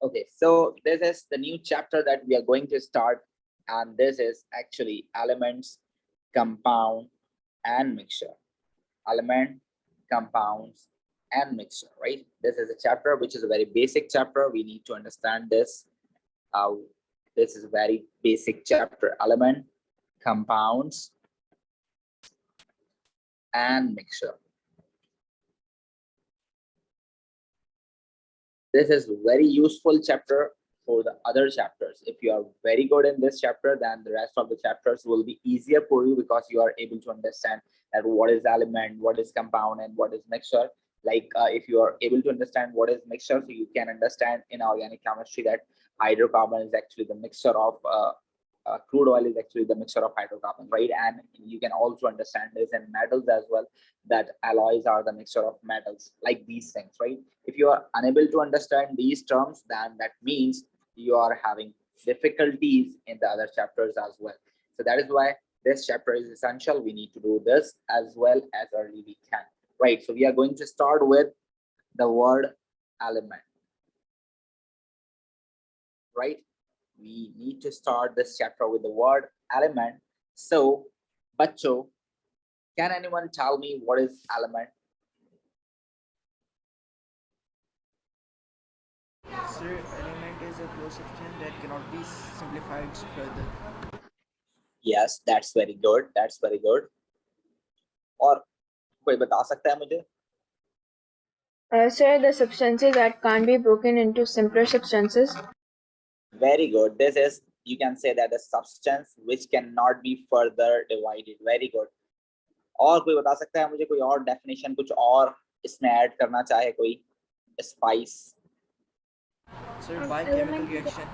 Okay, so this is the new chapter that we are going to start, and this is actually elements, compound, and mixture. Element, compounds, and mixture, right? This is a chapter which is a very basic chapter. We need to understand this. This is a very basic chapter. Element, compounds, and mixture. This is very useful chapter for the other chapters. If you are very good in this chapter, then the rest of the chapters will be easier for you because you are able to understand that what is element, what is compound, and what is mixture. Like if you are able to understand what is mixture, so you can understand in organic chemistry that hydrocarbon is actually the mixture of crude oil is actually the mixture of hydrocarbons, right? And you can also understand this in metals as well, that alloys are the mixture of metals, like these things, right? If you are unable to understand these terms, then that means you are having difficulties in the other chapters as well. So that is why this chapter is essential. We need to do this as well as early we can, right? So we are going to start with the word element, right? We need to start this chapter with the word element. So, Bacho, can anyone tell me what is element? Sir, element is a closed substance that cannot be simplified further. Yes, that's very good. That's very good. और कोई बता सकता है मुझे? Sir, the substances that can't be broken into simpler substances. Very good. This is, you can say that the substance which cannot be further divided. Very good. और कोई बता सकता है मुझे कोई और डेफिनेशन, कुछ और इसमें ऐड करना चाहे कोई? Spice. Sir, by chemical reaction.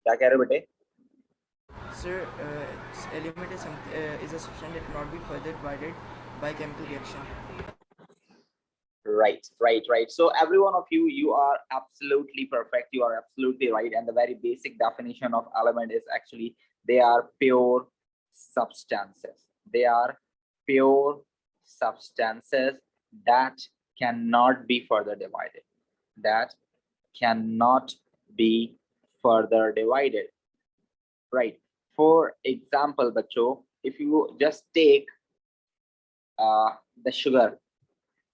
क्या कह रहे हो बेटे? Sir, element is a substance that cannot be further divided by chemical reaction. Right. So every one of you, you are absolutely perfect. You are absolutely right. And the very basic definition of element is actually they are pure substances. They are pure substances that cannot be further divided. That cannot be further divided. Right. For example, Bacho, if you just take the sugar.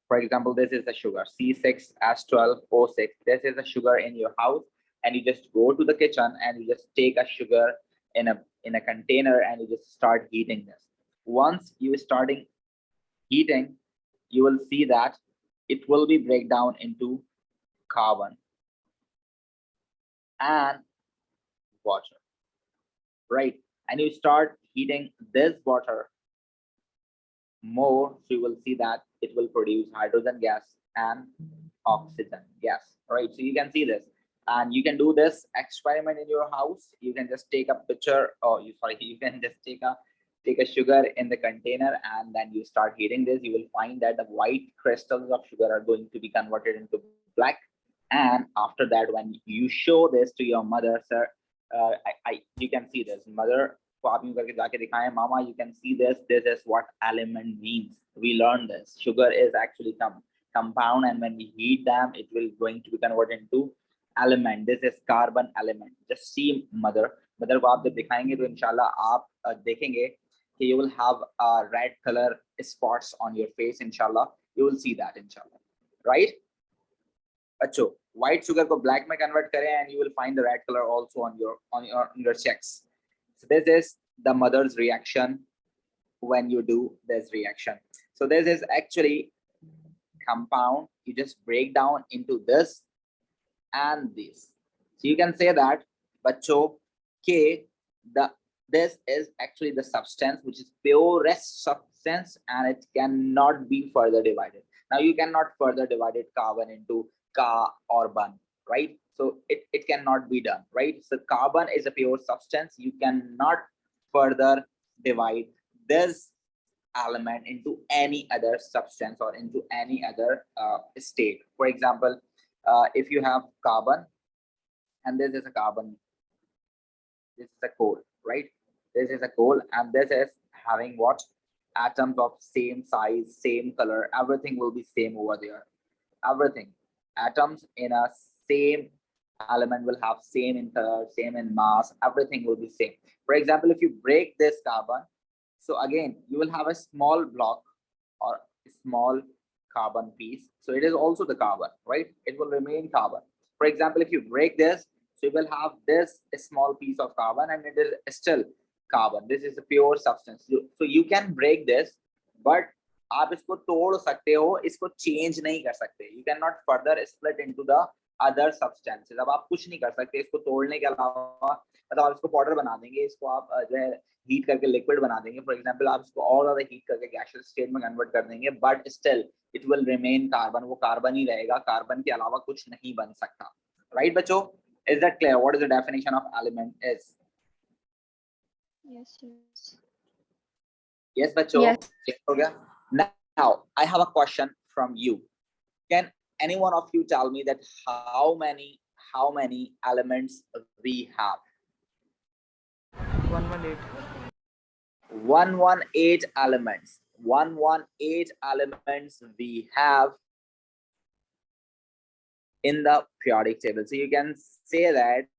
For example, this is the sugar C6H12O6. This is the sugar in your house, and you just go to the kitchen and you just take a sugar in a container and you just start heating this. Once you starting heating, you will see that it will be break down into carbon and water, right? And you start heating this water more, so you will see that it will produce hydrogen gas and oxygen gas, right? So you can see this, and you can do this experiment in your house. You can just take a picture, or you can just take a sugar in the container, and then you start heating this. You will find that the white crystals of sugar are going to be converted into black. And after that, when you show this to your mother, sir, you can see this mother को आप यूं करके जाके दिखाएं, mama, you can see this is what element means. We learned this. Sugar is actually compound, and when we heat them, it will going to be converted into element. This is carbon element. Just see mother को आप जब दिखाएंगे तो इंशाल्लाह आप देखेंगे कि you will have red color spots on your face. Inshallah, you will see that, inshallah, right? अच्छो, white sugar को black में convert करें, and you will find the red color also on your checks. So this is the mother's reaction when you do this reaction. So this is actually compound. You just break down into this and this. So you can say that, बच्चों, K, this is actually the substance which is purest substance, and it cannot be further divided. Now you cannot further divide carbon into Ka or Ban, right? So it cannot be done, right? So carbon is a pure substance. You cannot further divide this element into any other substance or into any other state. For example, if you have carbon, and this is a carbon, this is a coal, right? This is a coal, and this is having what? Atoms of same size, same color, everything will be same over there. Everything. atoms in a same element will have same in color, same in mass, everything will be same. For example, if you break this carbon, so again, you will have a small block or a small carbon piece. So it is also the carbon, right? It will remain carbon. For example, if you break this, so you will have this small piece of carbon and it is still carbon. This is a pure substance. So you can break this, but आप इसको तोड़ सकते हो, इसको change नहीं कर सकते. You cannot further split into the other substances. अब आप कुछ नहीं कर सकते इसको तोड़ने के अलावा. मतलब आप इसको पाउडर बना देंगे, इसको आप जो है हीट करके लिक्विड बना देंगे. फॉर एग्जांपल आप इसको और ज्यादा हीट करके गैसियस स्टेट में कन्वर्ट कर देंगे, but still it will remain carbon. वो कार्बन ही रहेगा, कार्बन के अलावा कुछ नहीं बन सकता. राइट बच्चों, is that clear? What is the definition of element is? Yes बच्चों, क्लियर हो गया? Now I have a question from you. Can any one of you tell me that how many elements we have? 118. 118 elements. 118 elements we have in the periodic table. So you can say that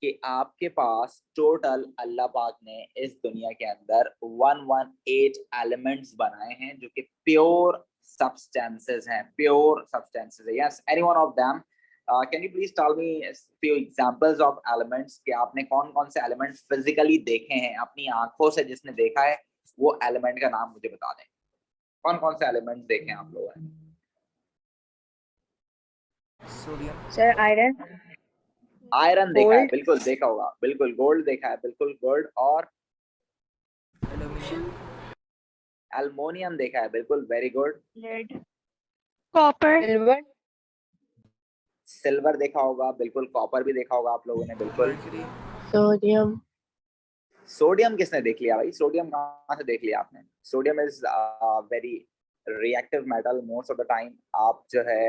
कि आपके पास total अल्लाह पाक ने इस दुनिया के अंदर 118 elements बनाए हैं जो कि प्योर सब्सटेंसेस हैं. प्योर सब्सटेंसेस है. Yes, any one of them. Can you please tell me few examples of elements कि आपने कौन कौन से एलिमेंट्स फिजिकली देखे हैं अपनी आंखों से? जिसने देखा है वो एलिमेंट का नाम मुझे बता दें. कौन कौन से एलिमेंट्स देखे हैं आप लोगों ने? Sodium. Sir, iron. आयरन देखा है, Gold. बिल्कुल देखा होगा. बिल्कुल. गोल्ड देखा है, बिल्कुल गोल्ड. और Aluminium. एल्युमिनियम देखा है, बिल्कुल very good. Lead. Copper. Silver. Silver देखा होगा, बिल्कुल. कॉपर भी देखा होगा आप लोगों ने, बिल्कुल. Mercury. Sodium. सोडियम किसने देख लिया भाई? सोडियम कहाँ से देख लिया आपने? Sodium is very reactive metal. Most of the time आप जो है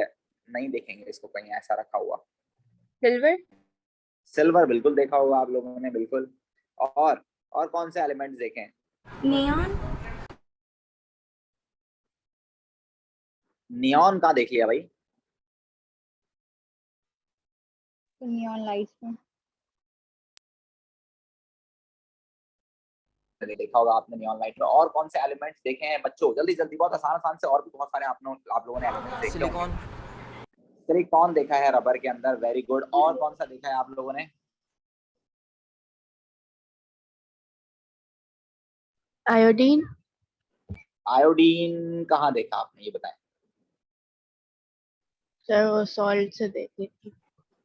नहीं देखेंगे इसको कहीं ऐसा रखा हुआ. Silver. सिल्वर बिल्कुल देखा होगा आप लोगों ने, बिल्कुल. और कौन से एलिमेंट्स देखे हैं? Neon. नियॉन कहाँ देख लिया भाई? Neon lights में. देखा होगा आपने नियॉन लाइट में. और कौन से एलिमेंट्स देखे हैं बच्चों? जल्दी जल्दी, बहुत आसान आसान से. और भी बहुत सारे आप लोगों ने एलिमेंट्स देखे होंगे. Silicon. सिलिकॉन देखा है रबर के अंदर, वेरी गुड. और कौन सा देखा है आप लोगों ने? Iodine. आयोडीन कहाँ देखा आपने, ये बताएं. सर वो सॉल्ट से देखी थी.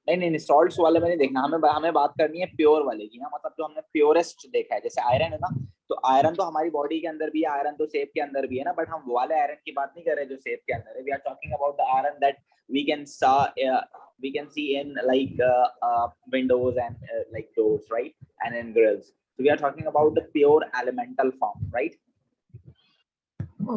नहीं, सॉल्ट्स वाले में नहीं देखना. हमें बात करनी है प्योर वाले की ना. मतलब जो हमने प्योरेस्ट देखा है, जैसे आयरन है ना, तो आयरन तो हमारी बॉडी के अंदर भी है, आयरन तो सेब के अंदर भी है ना. बट हम वाले आयरन की बात नहीं कर रहे जो सेब के अंदर है. We are talking about the iron that we can see in like windows and like doors, right, and in grills. So we are talking about the pure elemental form, right?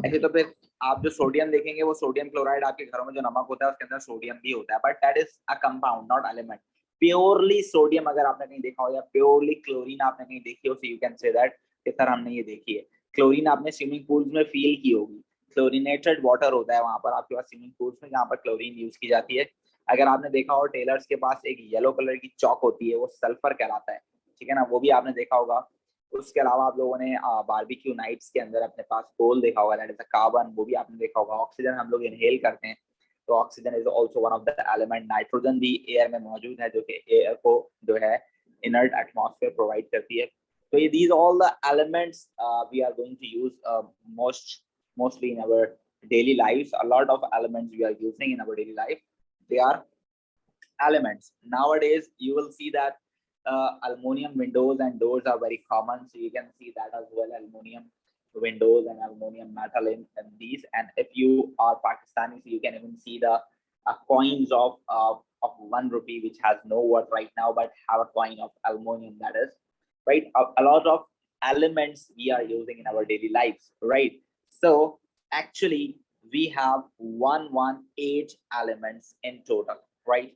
ऐसे तो फिर आप जो सोडियम देखेंगे वो sodium chloride, आपके घरों में जो नमक होता है उसके अंदर सोडियम भी होता है, but that is a compound not element. Purely sodium अगर आपने कहीं देखा हो, या प्योरली क्लोरीन आपने कहीं देखी हो, सो यू कैन से दैट कि सर हमने ये देखी है. क्लोरीन आपने स्विमिंग पूल्स में फील की होगी. क्लोरीनेटेड वाटर होता है वहां पर आपके पास स्विमिंग पूल्स में, जहाँ पर क्लोरीन यूज की जाती है. अगर आपने देखा हो टेलर्स के पास एक येलो कलर की चौक होती है, वो सल्फर कहलाता है, ठीक है ना, वो भी आपने देखा होगा. उसके अलावा आप लोगों ने बारबेक्यू नाइट्स के अंदर अपने पास कोल देखा होगा, दैट इज अ कार्बन, वो भी आपने देखा होगा. ऑक्सीजन हम लोग इनहेल करते हैं, तो oxygen is also one of the element. Nitrogen भी एयर में मौजूद है, जो कि एयर को जो है इनर्ट एटमॉस्फेयर प्रोवाइड करती है. तो ये these all the elements we are going to use mostly in our daily lives. A lot of elements we are using in our daily life, they are elements. Nowadays you will see that aluminum windows and doors are very common, so you can see that as well, aluminum windows and aluminum metal in these. And if you are Pakistani, so you can even see the coins of 1 rupee, which has no worth right now, but have a coin of aluminum, that is right. A lot of elements we are using in our daily lives, right? So actually we have 118 elements in total, right?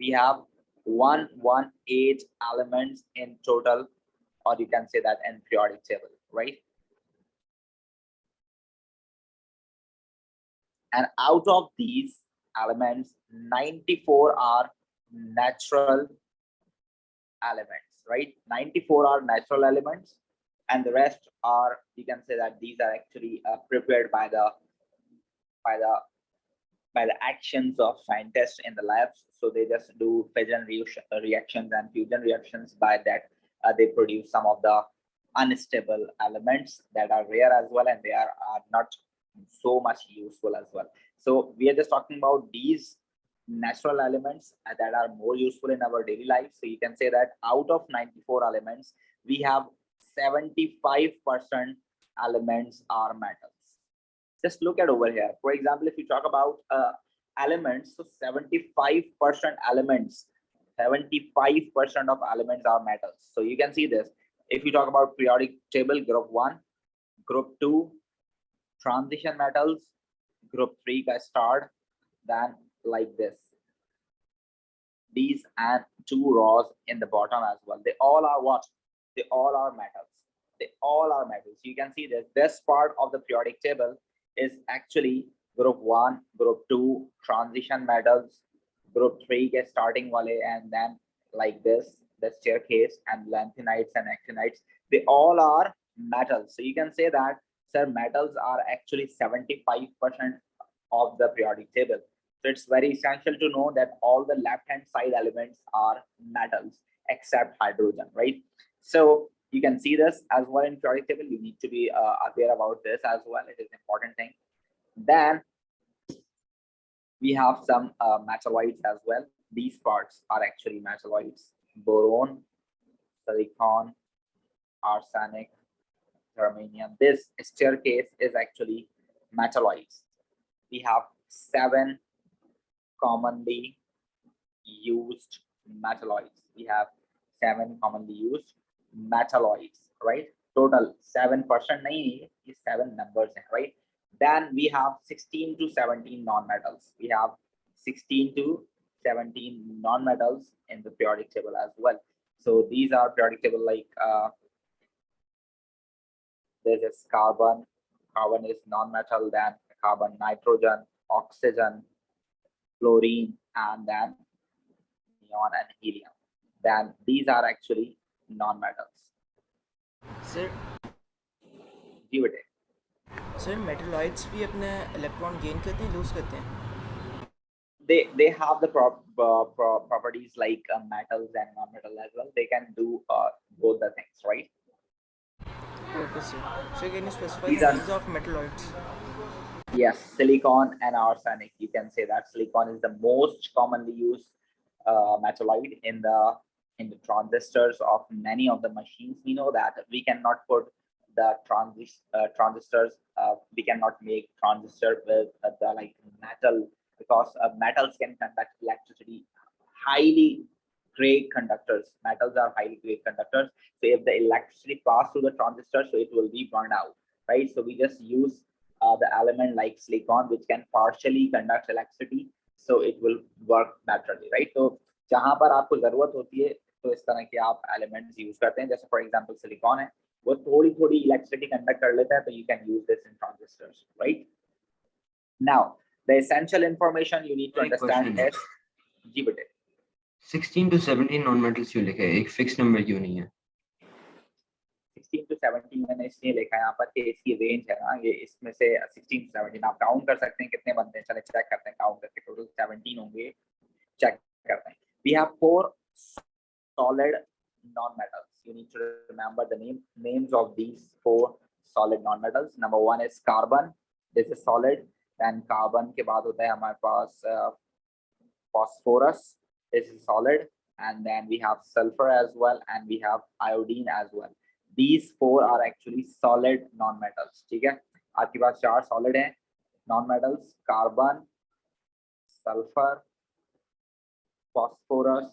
We have 118 elements in total, or you can say that in periodic table, right? And out of these elements, 94 are natural elements, right? 94 are natural elements, and the rest are, you can say that these are actually prepared by the by the by the actions of scientists in the labs. So they just do fission reactions and fusion reactions. By that, they produce some of the unstable elements that are rare as well, and they are not so much useful as well. So we are just talking about these natural elements that are more useful in our daily life. So you can say that out of 94 elements, we have 75% elements are metals. Just look at over here. For example, if you talk about elements, so 75% elements, 75% of elements are metals. So you can see this. If you talk about periodic table, group 1, group 2, transition metals, group 3 ka start, then like this. These and 2 rows in the bottom as well. They all are what? They all are metals. They all are metals. You can see this part of the periodic table is actually group 1, group 2, transition metals, group 3 ke starting wale, and then like this, the staircase, and lanthanides and actinides. They all are metals. So you can say that, sir, metals are actually 75% of the periodic table. So it's very essential to know that all the left-hand side elements are metals except hydrogen, right? So you can see this as well in periodic table. You need to be aware about this as well. It is an important thing. Then we have some metalloids as well. These parts are actually metalloids: boron, silicon, arsenic, germanium. This staircase is actually metalloids. We have 7 commonly used metalloids. We have 7 commonly used metalloids, right? Total 7% nahi, is 7 numbers, right? Then we have 16 to 17 non-metals. We have 16 to 17 non-metals in the periodic table as well. So these are periodic table like this is carbon. Carbon is non-metal, then carbon, nitrogen, oxygen, fluorine, and then neon and helium. Then these are actually non-metals. Sir, Give it. sir, metalloids भी अपने electron gain करते हैं, lose करते हैं. They have the properties like metals and non-metal as well. They can do both the things, right? Okay, sir. So can you specify These the are- names of metalloids? Yes, silicon and arsenic. You can say that silicon is the most commonly used metalloid in the transistors of many of the machines. We know that we cannot put the transistors. We cannot make transistor with the like metal, because metals can conduct electricity. Highly great conductors. Metals are highly great conductors. So if the electricity pass through the transistor, so it will be burned out, right? So we just use the element like silicon, which can partially conduct electricity, so it will work naturally, right? So जहां पर आपको जरूरत होती है, तो इस तरह के आप elements use करते हैं. जैसे for example silicon है, वो थोड़ी electricity conduct कर लेता है, तो you can use this in transistors, right? Now the essential information you need to एक understand question. is जी बेटे 16 to 17 नॉन मेटल्स क्यों लिखे हैं? एक फिक्स नंबर क्यों नहीं है? 16 to 17 मैंने इसलिए लिखा है यहाँ पर कि इसकी रेंज है ना, ये इसमें से 16 to 17 आप काउंट कर सकते हैं कितने बनते हैं. चले चेक करते हैं, काउंट करके टोटल 17 होंगे, चेक करते हैं. We have 4 solid non-metals. You need to remember the names of these 4 solid non-metals. Number 1 is carbon. This is solid. Then carbon के बाद होता है हमारे पास phosphorus. This is solid. And then we have sulfur as well, and we have iodine as well. These 4 are actually solid non-metals. ठीक है, आपके पास 4 solid हैं non-metals: carbon, sulfur, phosphorus,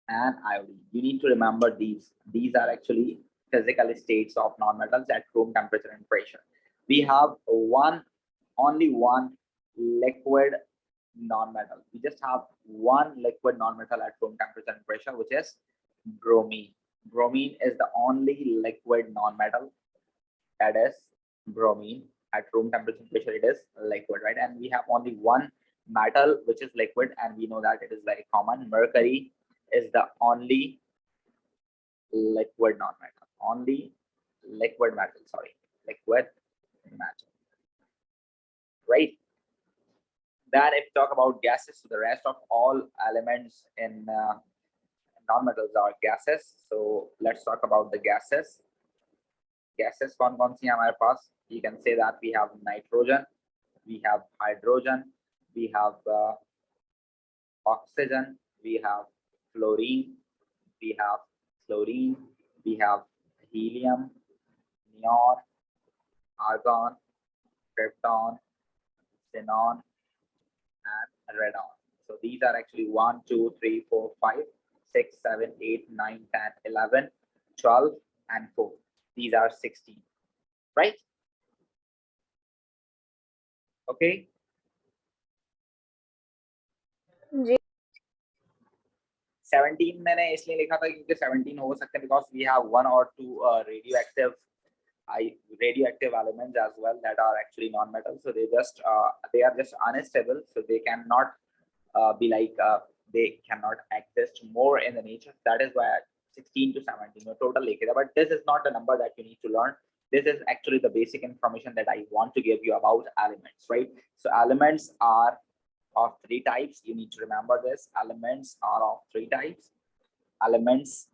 and iodine. You need to remember these. These are actually physical states of non-metals at room temperature and pressure. We have only one liquid non-metal. We just have one liquid non-metal at room temperature and pressure, which is bromine. Bromine is the only liquid non-metal, that is bromine. at room temperature pressure it is liquid, right? And we have only one metal which is liquid, and we know that it is very common. Mercury is the only liquid non-metal, only liquid metal, sorry, liquid metal, right? Then if you talk about gases, so the rest of all elements in non-metals are gases. So let's talk about the gases. Gases कौन कौन सी हैं हमारे पास? You can say that we have nitrogen, we have hydrogen, we have oxygen, we have fluorine, we have chlorine, we have helium, neon, argon, krypton, xenon, and radon. So these are actually 1, 2, 3, 4, 5, 6, 7, 8, 9, 10, 11, 12, and 4. These are 16, right? Okay. जी 17 मैंने इसलिए लिखा था क्योंकि 17 हो सकते हैं because we have 1 or 2 radioactive elements as well that are actually non-metal. So they are just unstable. So they cannot be like they cannot exist more in the nature. That is why 16 to 17 total लिखे थे. But this is not the number that you need to learn. This is actually the basic information that I want to give you about elements, right? So elements are of 3 types. You need to remember this. Elements are of 3 types. Elements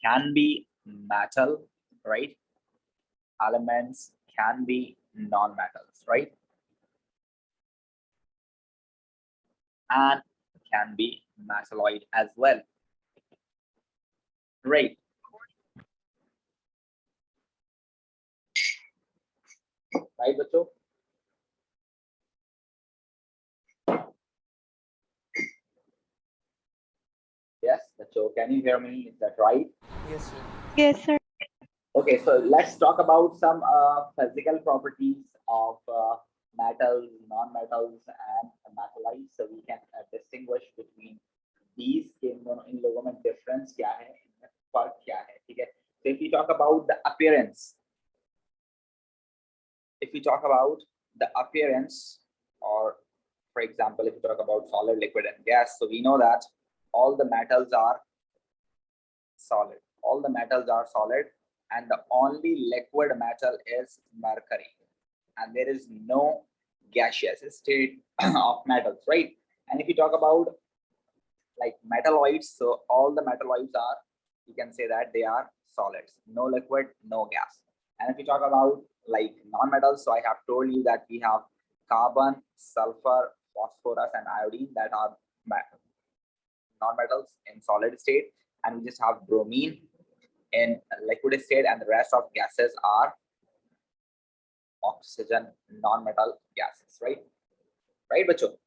can be metal, right? Elements can be non-metals, right? And can be metalloid as well, right? Right, bachcho? Yes, bachcho, can you hear me? Is that right? Yes, sir. Yes, sir. Okay, so let's talk about some physical properties of metals, non-metals, and metallites. So we can distinguish between these. इन लोगों में difference क्या है, इनमें फर्क क्या है, ठीक है? So if we talk about the appearance, or for example, if you talk about solid, liquid, and gas, so we know that all the metals are solid. All the metals are solid, and the only liquid metal is mercury, and there is no gaseous state of metals, right? And if you talk about like metalloids, so all the metalloids are, you can say that they are solids, no liquid, no gas. And if you talk about like non-metals, so I have told you that we have carbon, sulfur, phosphorus, and iodine that are non-metals in solid state, and we just have bromine in liquid state, and the rest of gases are oxygen, non-metal gases, right? Right, bacho?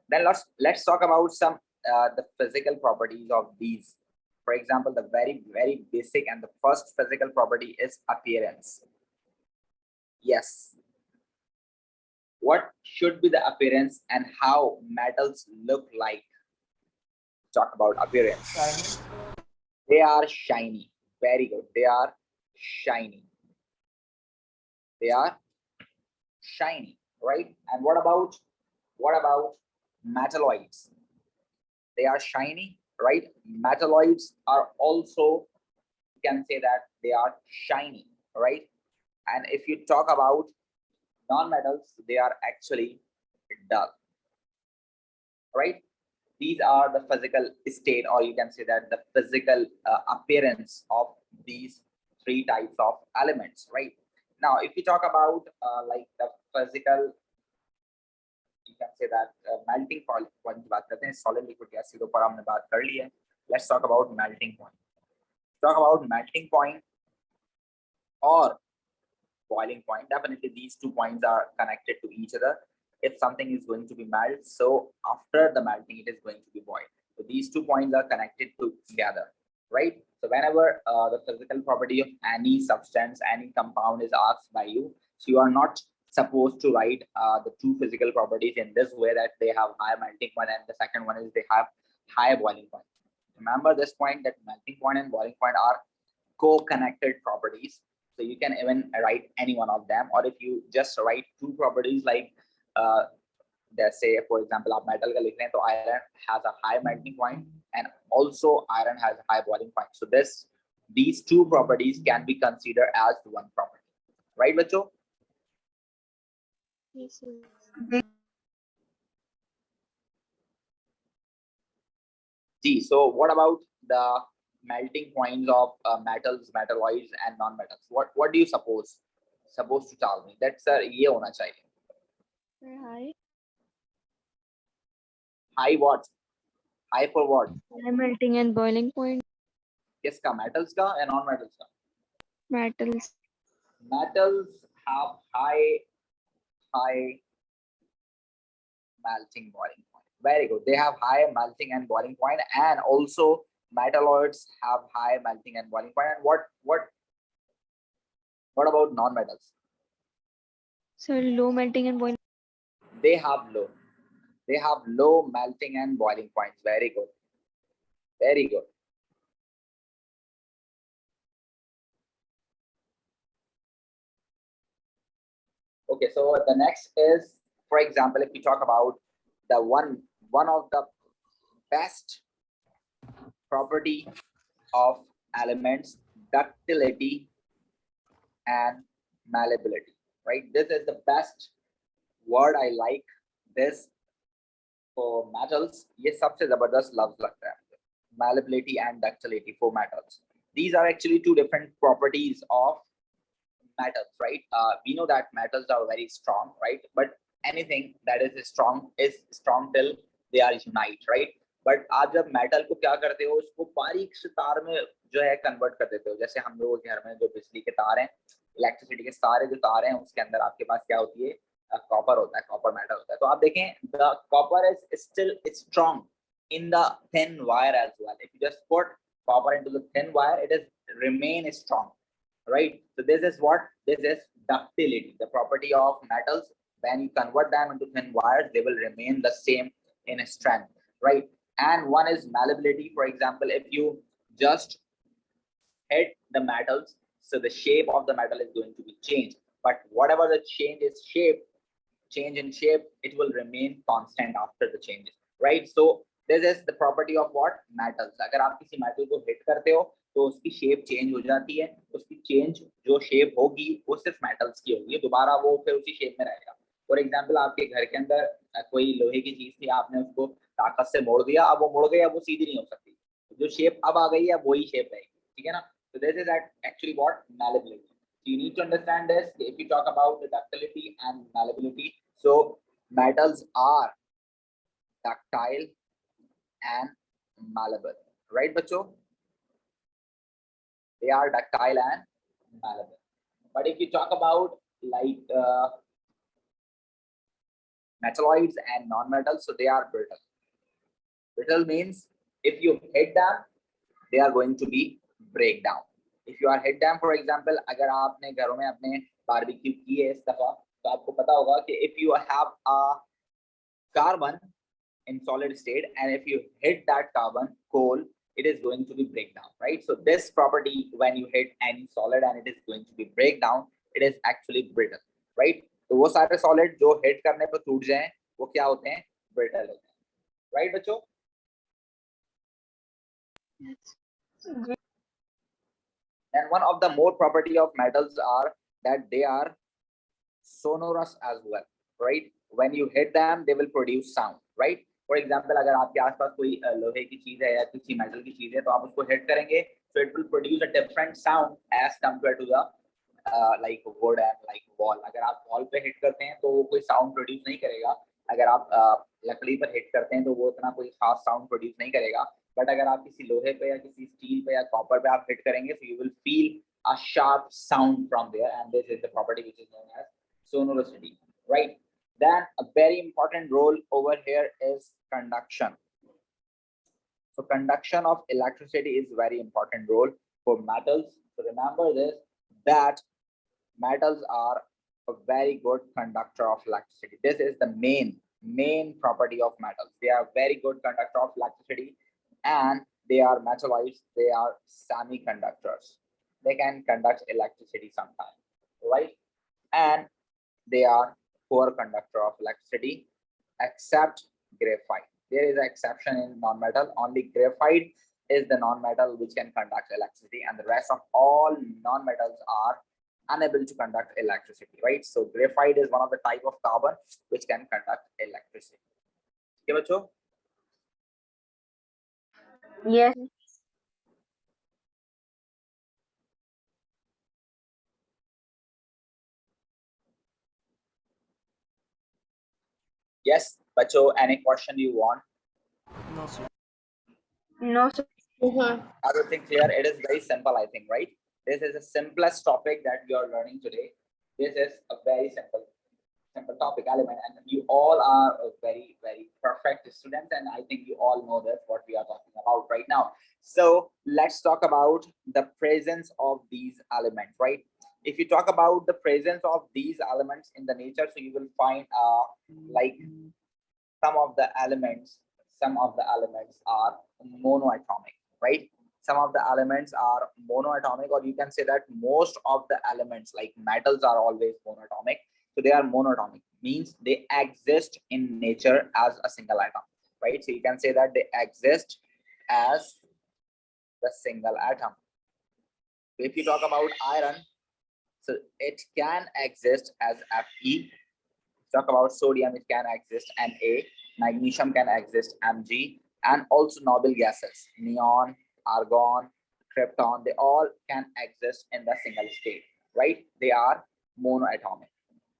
Then let's talk about some the physical properties of these. For example, the very basic and the first physical property is appearance. Yes. What should be the appearance and how metals look like? Talk about appearance. Shiny. They are shiny. Very good. They are shiny. They are shiny, right? And what about metalloids? They are shiny, right? Metalloids are also, you can say that they are shiny, right? And if you talk about non-metals, they are actually dull, right? These are the physical state, or you can say that the physical appearance of these 3 types of elements, right? Now, if you talk about like the physical, you can say that melting point की बात करते हैं, solid, liquid, gas के ऊपर हमने बात कर ली है. Let's talk about melting point. Talk about melting point or boiling point. Definitely these 2 points are connected to each other. If something is going to be melted, so after the melting, it is going to be boiled. So these 2 points are connected together, right? So whenever the physical property of any substance, any compound is asked by you, so you are not supposed to write the 2 physical properties in this way, that they have high melting point and the second one is they have high boiling point. Remember this point, that melting point and boiling point are co-connected properties. So you can even write any one of them, or if you just write two properties like let's say for example आप metal का लिख रहे हैं तो iron has a high melting point and also iron has a high boiling point. So these two properties can be considered as one property, right बच्चों? Yes, sir. G. So what about the melting points of metals, metalloids, and non-metals? What do you suppose to tell me? That's ये होना चाहिए. High. High what? High for what? High melting and boiling point. किसका? Metals का या non-metals का? Metals. Metals have high melting boiling point. Very good. They have high melting and boiling point, and also metalloids have high melting and boiling point. And what about non-metals? So low melting and boiling. They have low melting and boiling points. Very good. Very good. Okay, so the next is, for example, if we talk about the one of the best property of elements, ductility and malleability, right? This is the best word. I like this for metals. ये सबसे जबरदस्त लफ्ज लगता है. Malleability and ductility for metals. These are actually two different properties of metals, right? We know that metals are very strong, right? But anything that is strong till they are unite, right? But आप जब metal को क्या करते हो, उसको बारीक से तार में जो है convert कर देते हो. जैसे हम लोग घर में जो बिजली के तार हैं, इलेक्ट्रिसिटी के सारे जो तार हैं, उसके अंदर आपके पास क्या होती है? कॉपर होता है, कॉपर मेटल होता है. तो आप देखें, the copper is still strong in the thin wire as well. If you just put copper into the thin wire, it is remain strong, right? So this is ductility, the property of metals. When you convert them into thin wires, they will remain the same in strength, right? And one is malleability. For example, if you just hit the metals, so the shape of the metal is going to be changed, but whatever the change in shape, it will remain constant after the changes, right? So this is the property of what? Metals. अगर आप किसी metal को hit करते हो तो उसकी shape change हो जाती है. उसकी change जो shape होगी वो सिर्फ metals की होगी, दोबारा वो फिर उसी shape में रहेगा. For example, आपके घर के अंदर कोई लोहे की चीज थी, आपने उसको ताकत से मोड़ दिया, अब वो मुड़ गई, अब वो सीधी नहीं हो सकती. जो shape अब आ गई है वही shape रहेगी, ठीक है ना? So this is actually what? Malleability. So you need to understand this. If you talk about the ductility and malleability, so metals are ductile and malleable, right बच्चों? They are ductile and malleable. But if you talk about like metalloids and non-metals, so they are brittle. Brittle means if you hit them, they are going to be break down. If you are hit them, for example, अगर आपने घरों में अपने barbecue की है इस दफा, तो आपको पता होगा कि if you have a carbon in solid state and if you hit that carbon coal, it is going to be break down, right? So this property, when you hit any solid and it is going to be break down, it is actually brittle, right? तो वो सारे solid जो hit करने पर टूट जाएं, वो क्या होते हैं? Brittle होते हैं, right बच्चों? Yes. And one of the more property of metals are that they are sonorous as well, right? When you hit them, they will produce sound, right? For example, अगर आपके आसपास कोई लोहे की चीज है या किसी मेटल की चीज है, तो आप उसको hit करेंगे, so it will produce a different sound as compared to the like wood and like wall. अगर आप wall पे hit करते हैं, तो वो कोई sound produce नहीं करेगा. अगर आप लकड़ी पर hit करते हैं, तो वो इतना कोई खास sound produce नहीं करेगा. But अगर आप किसी लोहे पे या किसी steel पे या copper पे आप hit करेंगे, so you will feel a sharp sound from there, and this is the property which is known as sonoricity, right? Then a very important role over here is conduction. So conduction of electricity is very important role for metals. So remember this, that metals are a very good conductor of electricity. This is the main property of metals. They are very good conductor of electricity, and they are metalloids, they are semiconductors. they can conduct electricity sometimes, right? And they are poor conductor of electricity, except graphite. There is an exception in non-metal. Only graphite is the non-metal which can conduct electricity, and the rest of all non-metals are unable to conduct electricity, right? So graphite is one of the type of carbon which can conduct electricity. Okay, बच्चों? Yes. Yes, बच्चों, any question you want? No, sir. No, sir. Everything clear? It is very simple, I think, right? This is the simplest topic that we are learning today. This is a very simple topic element, and you all are a very perfect students, and I think you all know this what we are talking about right now. So let's talk about the presence of these elements, right? If you talk about the presence of these elements in the nature, so you will find like some of the elements are monoatomic, right? Some of the elements are monoatomic, or you can say that most of the elements like metals are always monoatomic. So they are monoatomic, means they exist in nature as a single atom, right? So you can say that they exist as the single atom. If you talk about iron, so it can exist as Fe. Talk about sodium, it can exist Na. Magnesium can exist Mg, and also noble gases, neon, argon, krypton, they all can exist in the single state, right? They are monoatomic.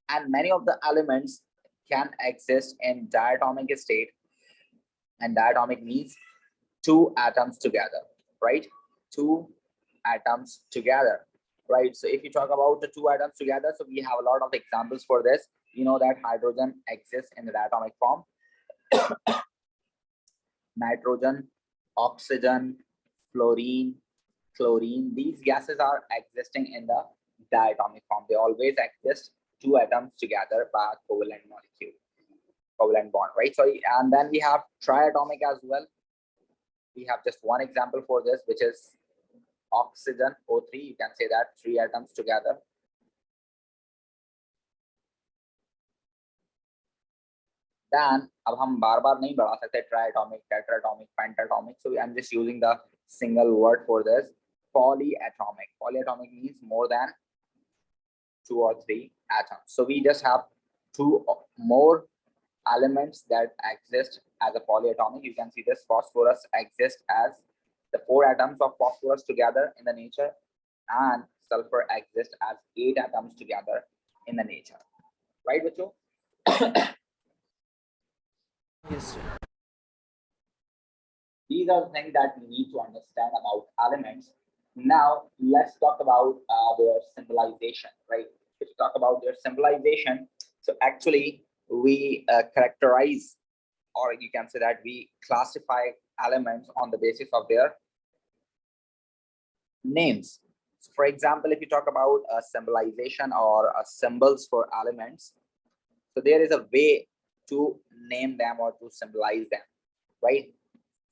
And many of the elements can exist in diatomic state, and diatomic means two atoms together, right? Two atoms together, right? So if you talk about the two atoms together, so we have a lot of examples for this. You know that hydrogen exists in the diatomic form, nitrogen, oxygen, fluorine, chlorine, these gases are existing in the diatomic form. They always exist two atoms together by a covalent molecule, covalent bond, right? So, and then we have triatomic as well. We have just one example for this, which is oxygen, O3. You can say that three atoms together. Then अब हम बार बार नहीं बढ़ा सकते triatomic, tetratomic, pentatomic. So I'm just using the single word for this, polyatomic. Polyatomic means more than 2 or 3 atoms. So we just have 2 more elements that exist as a polyatomic. You can see this phosphorus exists as the 4 atoms of phosphorus together in the nature, and sulfur exists as 8 atoms together in the nature, right, Bacho? Yes, sir. These are the things that we need to understand about elements. Now let's talk about their symbolization, right? If you talk about their symbolization, so actually we characterize, or you can say that we classify elements on the basis of their names. So for example, if you talk about a symbolization or symbols for elements, so there is a way to name them or to symbolize them, right?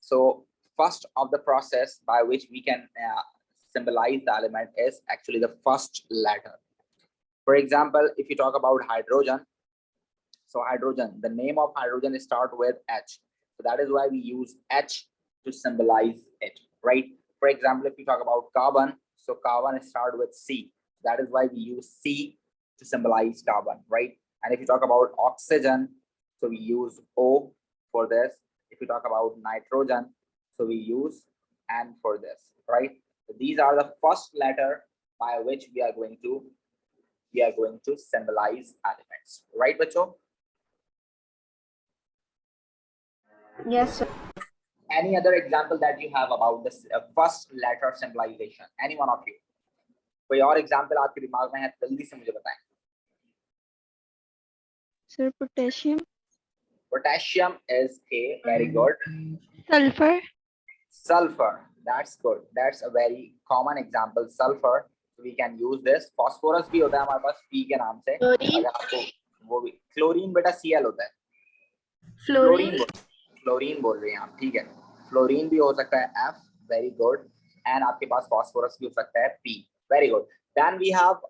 So first of the process by which we can symbolize the element is actually the first letter. For example, if you talk about hydrogen, so hydrogen, the name of hydrogen start with H. So that is why we use H to symbolize it, right? For example, if you talk about carbon, so carbon start with C. That is why we use C to symbolize carbon, right? And if you talk about oxygen, so we use O for this. If you talk about nitrogen, so we use N for this, right? So these are the first letter by which we are going to symbolize elements, right, Bacho? Yes, sir. Any other example that you have about this first letter symbolization? Any one of you? कोई और example आपके दिमाग में है जल्दी से मुझे बताएं. Sir, potassium. Potassium is A. Very good. Sulfur. Sulfur. That's good. That's a very common example. Sulfur. So we can use this. Phosphorus भी होता है हमारे पास P के नाम से. अगर आपको वो भी. Chlorine बेटा Cl होता है. Fluorine बोल रहे हैं आप, ठीक है. Fluorine भी हो सकता है F. Very good. And आपके पास phosphorus भी हो सकता है P. Very good. Then we have,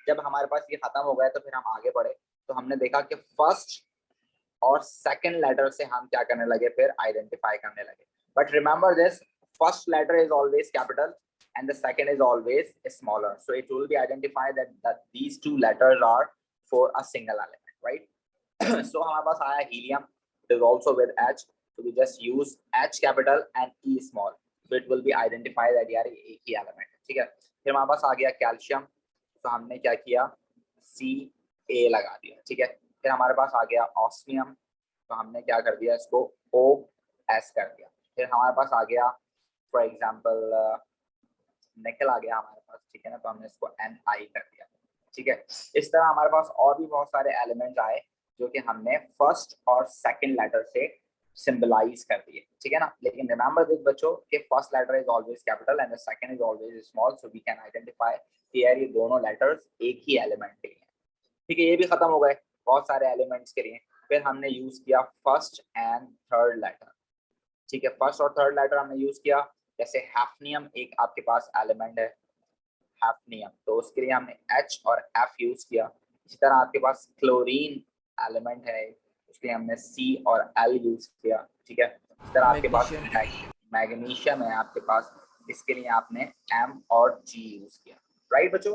जब हमारे पास ये खत्म हो गया तो फिर हम आगे बढ़े, तो हमने देखा कि फर्स्ट और सेकंड लेटर से हम क्या करने लगे, फिर आइडेंटिफाई करने लगे। But remember this, first letter is always capital and the second is always smaller, so it will be identified that these two letters are for a single element, right? So हमारे पास आया helium, it is also with H, so we just use H capital and E small, so it will be identified that यार ये एक ही element है, ठीक है। फिर हमारे पास आ गया कैल्शियम, तो हमने क्या किया, Ca लगा दिया, ठीक है। फिर हमारे पास आ गया ऑस्मियम, तो हमने क्या कर दिया, इसको OS कर दिया। फिर हमारे पास आ गया फॉर एग्जाम्पल निकल आ गया हमारे पास, ठीक है ना, तो हमने इसको Ni कर दिया, ठीक है। इस तरह हमारे पास और भी बहुत सारे एलिमेंट्स आए जो कि हमने फर्स्ट और सेकंड लेटर से सिंबलाइज कर दिए, ठीक है ना। लेकिन रिमेंबर दिस बच्चों कि first letter is always capital and the second is always small, so we can identify कि यार ये दोनों लेटर्स एक ही एलिमेंट के लिए, ठीक है। ये भी खत्म हो गए बहुत सारे एलिमेंट्स के लिए। फिर हमने यूज किया फर्स्ट एंड थर्ड लेटर, ठीक है। फर्स्ट और थर्ड लेटर हमने यूज किया, जैसे हैफनियम एक आपके पास एलिमेंट है हैफनियम, तो उसके लिए हमने H और F यूज किया। इसी तरह आपके पास क्लोरीन एलिमेंट है, उसके लिए हमने C और L यूज किया, ठीक है। इस तरह आपके पास मैग्नीशियम है आपके पास, इसके लिए आपने M और G यूज किया, राइट बच्चों?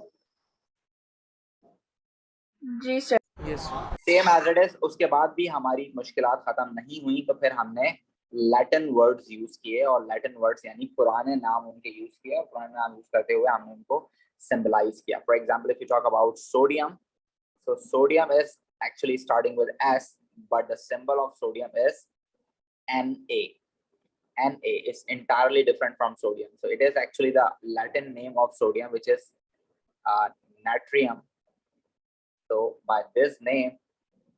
जी sir. Yes, sir. Same as it is. उसके बाद भी हमारी मुश्किलात खत्म नहीं हुई, तो फिर हमने लैटिन वर्ड्स यूज किए, और लैटिन वर्ड्स यानी पुराने नाम उनके यूज किए, और पुराने नाम यूज करते हुए हमने उनको सिंबलाइज किया। For example if you talk about sodium, so sodium is actually starting with S, but the symbol of sodium is Na. Na is entirely different from sodium, so it is actually the Latin name of sodium, which is natrium. So by this name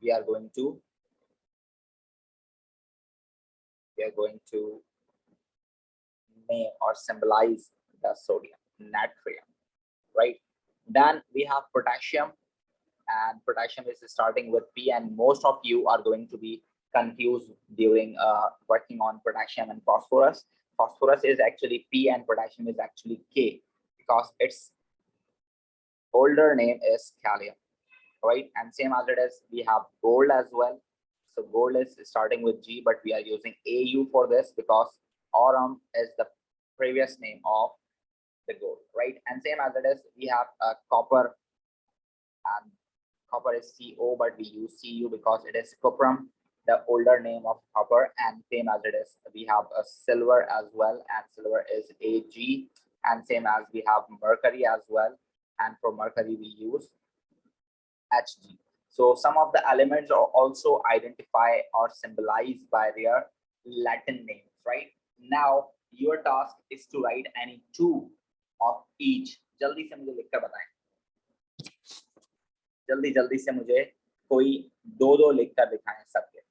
we are going to name or symbolize the sodium, natrium, right? Then we have potassium, and potassium is starting with P, and most of you are going to be confused during working on potassium and phosphorus. Phosphorus is actually P and potassium is actually K, because its older name is Kalium, right? And same as it is, we have gold as well. So gold is starting with G, but we are using AU for this because aurum is the previous name of the gold, right? And same as it is, we have copper, and copper is CO, but we use Cu because it is cuprum, the older name of copper. And same as it is, we have a silver as well, and silver is Ag. And same as we have mercury as well, and for mercury we use Hg. So some of the elements are also identified or symbolized by their Latin names, right? Now your task is to write any two of each. जल्दी से मुझे लिखकर बताएं, जल्दी जल्दी से मुझे कोई दो दो लिखकर दिखाएं सबके।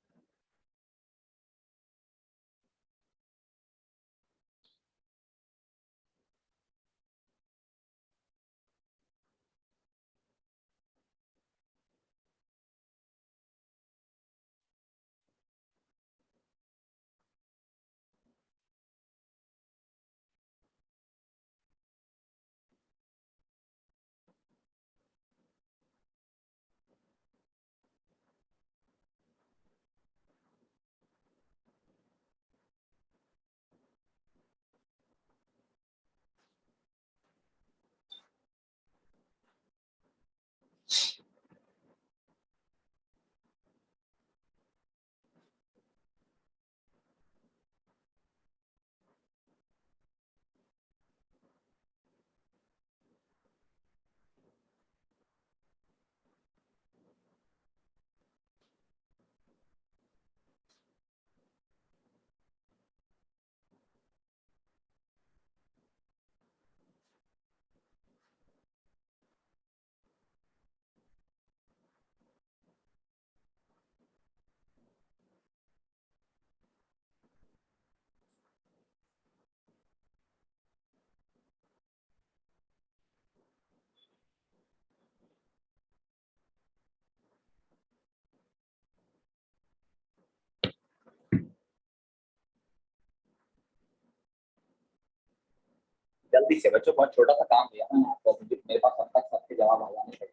जल्दी से बच्चों, बहुत छोटा सा काम दिया ना आपको, मुझे मेरे पास अब तक सबके जवाब आ जाने चाहिए।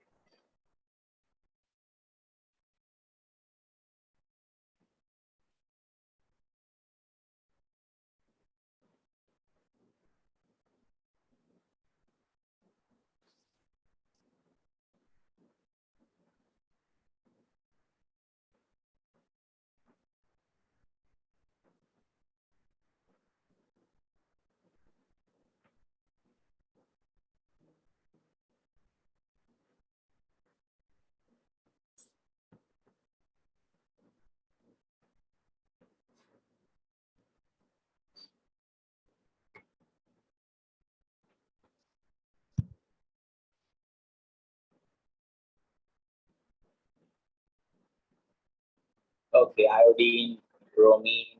Okay, iodine, bromine,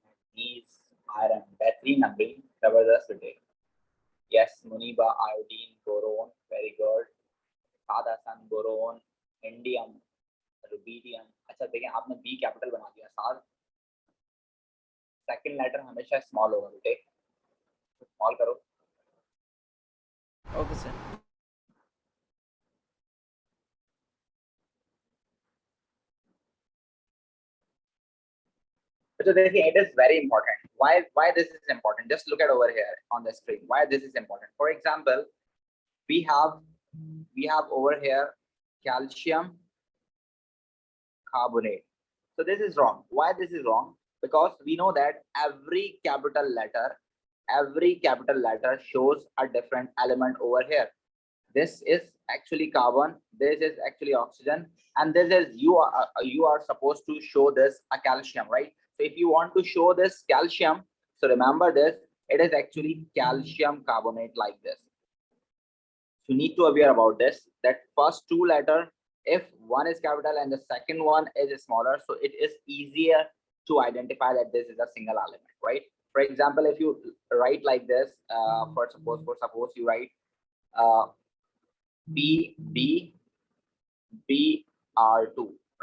manganese, iron, बेहतरीन नंबरिंग, जबरदस्त बेटे। Yes, Muniba, iodine, boron, very good. सादा सन, बोरोन, इंडियम, रुबीडियम। अच्छा देखिए, आपने बी कैपिटल बना दिया साथ, सेकंड लेटर हमेशा स्मॉल होगा बेटे, स्मॉल करो। Okay, sir. So देखिए, it is very important. Why this is important? Just look at over here on the screen. Why this is important? For example, we have over here calcium carbonate. So this is wrong. Why this is wrong? Because we know that every capital letter shows a different element over here. This is actually carbon, this is actually oxygen, and this is you are supposed to show this a calcium, right? So if you want to show this calcium, so remember this, it is actually calcium carbonate like this. You need to aware about this, that first two letter, if one is capital and the second one is smaller, so it is easier to identify that this is a single element, right? For example, if you write like this, for suppose you write BR2,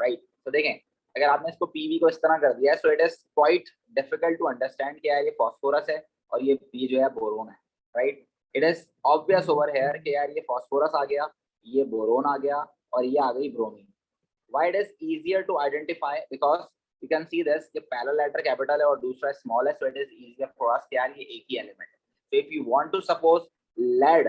right? So देखें, अगर आपने इसको PB को इस तरह कर दिया है, so it is quite difficult to understand कि यार ये phosphorus है और ये B जो है बोरोन है, right? It is obvious over here कि यार ये phosphorus आ गया, ये बोरोन आ गया और ये आ गई bromine. Why it is easier to identify? Because you can see this, कि पहला letter capital है और दूसरा small है, so it is easier for us कि यार ये एक ही element है. So if you want to suppose lead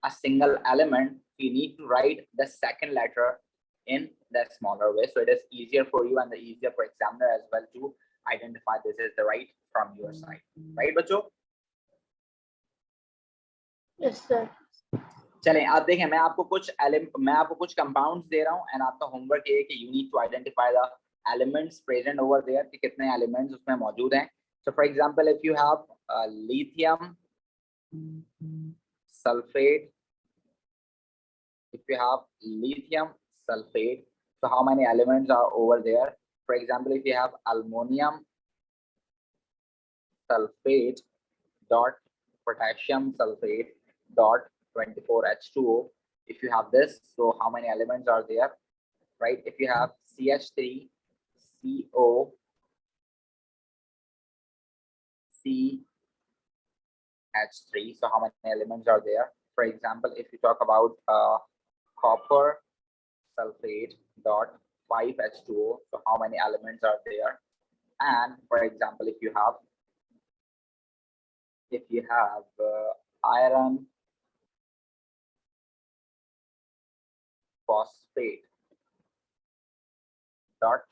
a single element, you need to write the second letter in the smaller way, so it is easier for you and easier for examiner as well to identify this is the right from your side, right बच्चों? Yes, sir. चलें, आप देखें, मैं आपको कुछ compounds दे रहा हूं and आपका होमवर्क ये है कि you need to identify the elements present over there, कि कितने एलिमेंट्स उसमें मौजूद हैं. So for example, if you have lithium sulfate, if you have lithium sulfate, so how many elements are over there? For example, if you have aluminum sulfate dot potassium sulfate dot 24H2O, if you have this, so how many elements are there, right? If you have CH3 CO CH3, so how many elements are there? For example, if you talk about copper sulfate dot 5H2O, so how many elements are there? And for example, if you have iron phosphate dot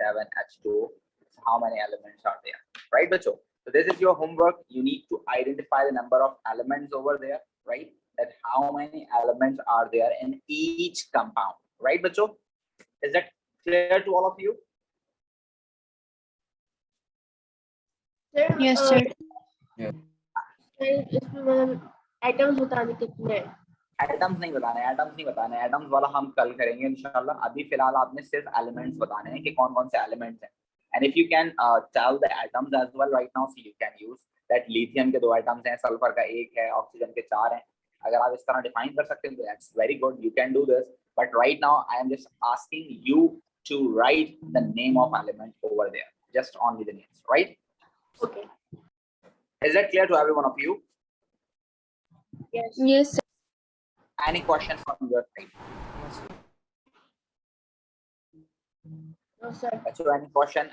7H2O, so how many elements are there, right bachcho? So this is your homework. You need to identify the number of elements over there, right? That how many elements are there in each compound, right bachcho? Is that clear to all of you? Sir, Yes, sir. इसमें atoms बताने कितने हैं? Atoms नहीं बताने, atoms वाला हम कल करेंगे इंशाल्लाह. अभी फिलहाल आपने सिर्फ एलिमेंट्स बताने हैं कि कौन कौन से एलिमेंट्स हैं. And if you can tell the atoms as well right now, so you can use that lithium के 2 एटम्स हैं, सल्फर का 1 है, ऑक्सीजन के 4 हैं. अगर आप इस तरह डिफाइन कर सकते हैं तो that's very good, you can do this. But right now I am just asking you to write the name of element over there, just only the names, right? Okay. Is that clear to every one of you? Yes, sir. Any question from your side? No, sir. So any question